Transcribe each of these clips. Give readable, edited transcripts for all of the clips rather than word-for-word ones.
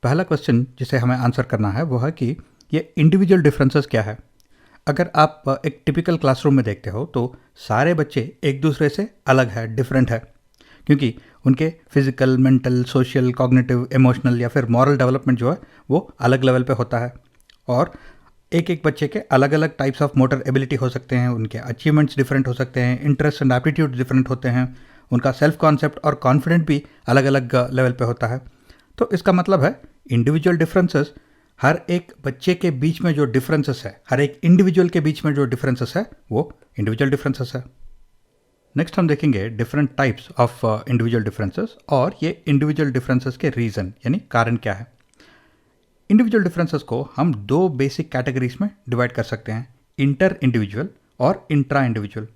पहला क्वेश्चन जिसे हमें आंसर करना है वो है कि ये इंडिविजुअल डिफरेंसेस क्या है। अगर आप एक टिपिकल क्लासरूम में देखते हो तो सारे बच्चे एक दूसरे से अलग है, डिफरेंट है, क्योंकि उनके physical, mental, social, cognitive, emotional या फिर मॉरल डेवलपमेंट जो है वो अलग लेवल पे होता है। और एक एक बच्चे के अलग अलग टाइप्स ऑफ मोटर एबिलिटी हो सकते हैं, उनके अचीवमेंट्स डिफरेंट हो सकते हैं, इंटरेस्ट एंड एप्टीट्यूड डिफरेंट होते हैं, उनका सेल्फ कॉन्सेप्ट और कॉन्फिडेंट भी अलग अलग लेवल पे होता है। तो इसका मतलब है इंडिविजुअल डिफरेंसेस, हर एक बच्चे के बीच में जो डिफरेंसेस है, हर एक इंडिविजुअल के बीच में जो डिफरेंसेस है वो इंडिविजुअल डिफरेंसेस है। नेक्स्ट हम देखेंगे different types of individual differences और ये इंडिविजुअल डिफरेंसेस के रीज़न यानी कारण क्या है। इंडिविजुअल डिफरेंसेस को हम दो बेसिक कैटेगरीज में डिवाइड कर सकते हैं, इंटर इंडिविजुअल और इंट्रा इंडिविजुअल।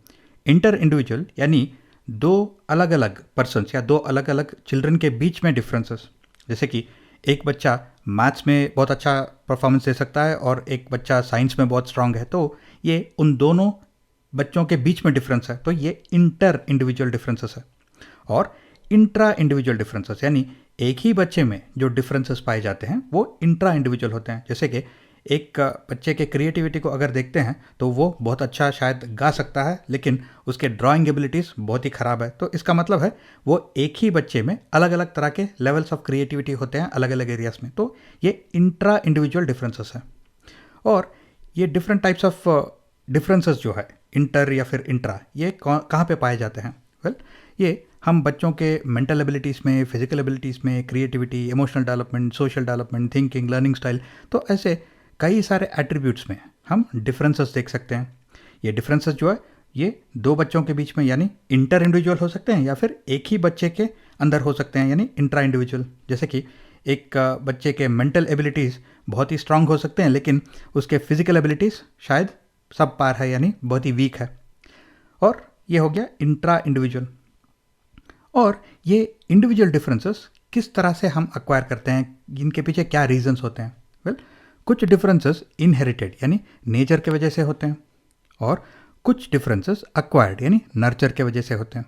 इंटर इंडिविजुअल यानी दो अलग अलग पर्सन्स या दो अलग अलग चिल्ड्रन के बीच में डिफरेंसेस, जैसे कि एक बच्चा मैथ्स में बहुत अच्छा परफॉर्मेंस दे सकता है और एक बच्चा साइंस में बहुत स्ट्रांग है, तो ये उन दोनों बच्चों के बीच में डिफरेंस है, तो ये इंटर इंडिविजुअल डिफरेंसेस है। और इंट्रा इंडिविजुअल डिफरेंसेस यानी एक ही बच्चे में जो डिफरेंसेस पाए जाते हैं वो इंट्रा इंडिविजुअल होते हैं। जैसे कि एक बच्चे के क्रिएटिविटी को अगर देखते हैं तो वो बहुत अच्छा शायद गा सकता है, लेकिन उसके ड्राइंग एबिलिटीज़ बहुत ही ख़राब है, तो इसका मतलब है वो एक ही बच्चे में अलग अलग तरह के लेवल्स ऑफ क्रिएटिविटी होते हैं अलग अलग एरियाज में, तो ये इंट्रा इंडिविजुअल डिफरेंसेस हैं। और ये डिफरेंट टाइप्स ऑफ डिफरेंसेस जो है इंटर या फिर इंट्रा, ये कहाँ पे पाए जाते हैं? ये हम बच्चों के मेंटल एबिलिटीज़ में, फिजिकल एबिलिटीज़ में, creativity, emotional development, social development, thinking, learning style, तो ऐसे कई सारे एट्रीब्यूट्स में हम डिफरेंसेस देख सकते हैं। ये डिफरेंसेस जो है ये दो बच्चों के बीच में यानी इंटर इंडिविजुअल हो सकते हैं या फिर एक ही बच्चे के अंदर हो सकते हैं यानी इंट्रा इंडिविजुअल। जैसे कि एक बच्चे के मेंटल एबिलिटीज़ बहुत ही स्ट्रांग हो सकते हैं, लेकिन उसके फिजिकल एबिलिटीज़ शायद सब पार है यानी बहुत ही वीक है, और ये हो गया इंट्रा इंडिविजुअल। और ये इंडिविजुअल डिफरेंसेस किस तरह से हम एक्वायर करते हैं, इनके पीछे क्या रीजंस होते हैं? कुछ डिफरेंसेस इनहेरिटेड यानी नेचर के वजह से होते हैं और कुछ डिफरेंसेस एक्वायर्ड यानी नर्चर के वजह से होते हैं।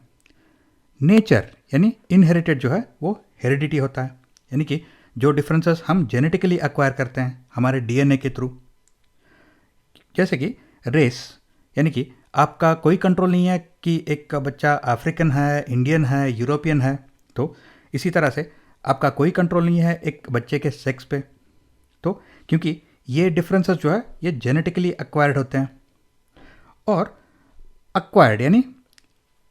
नेचर यानी इनहेरिटेड जो है वो हेरिडिटी होता है, यानी कि जो डिफरेंसेस हम जेनेटिकली एक्वायर करते हैं हमारे डीएनए के थ्रू। जैसे कि रेस, यानी कि आपका कोई कंट्रोल नहीं है कि एक बच्चा अफ्रीकन है, इंडियन है, यूरोपियन है, तो इसी तरह से आपका कोई कंट्रोल नहीं है एक बच्चे के सेक्स पे, तो क्योंकि ये डिफरेंसेस जो है ये जेनेटिकली एक्वायर्ड होते हैं। और एक्वायर्ड यानी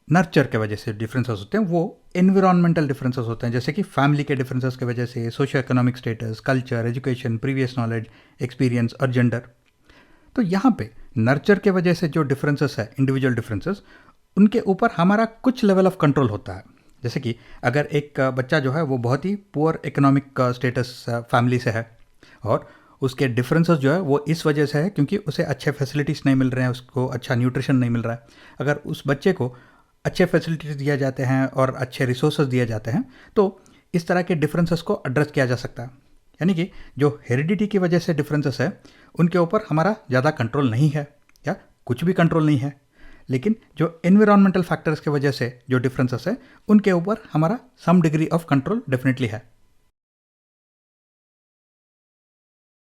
नर्चर के वजह से डिफरेंसेस होते हैं, वो एनवायरमेंटल डिफरेंसेस होते हैं, जैसे कि फैमिली के डिफरेंसेस की वजह से, socio economic status, culture, education, previous knowledge, experience और जेंडर। तो यहाँ पे नर्चर के वजह से जो डिफरेंसेस है, इंडिविजुअल डिफरेंसेस, उनके ऊपर हमारा कुछ लेवल ऑफ कंट्रोल होता है। जैसे कि अगर एक बच्चा जो है वो बहुत ही पुअर इकोनॉमिक स्टेटस फैमिली से है और उसके डिफरेंसेस जो है वो इस वजह से है क्योंकि उसे अच्छे फैसिलिटीज़ नहीं मिल रहे हैं, उसको अच्छा न्यूट्रिशन नहीं मिल रहा है। अगर उस बच्चे को अच्छे फैसिलिटीज़ दिया जाते हैं और अच्छे रिसोर्सेज दिए जाते हैं तो इस तरह के डिफरेंसेस को एड्रेस किया जा सकता है। यानी कि जो हेरिडिटी की वजह से डिफरेंसेस है उनके ऊपर हमारा ज़्यादा कंट्रोल नहीं है या कुछ भी कंट्रोल नहीं है, लेकिन जो एनवायरमेंटल फैक्टर्स की वजह से जो डिफरेंसेस है उनके ऊपर हमारा some degree of control definitely है।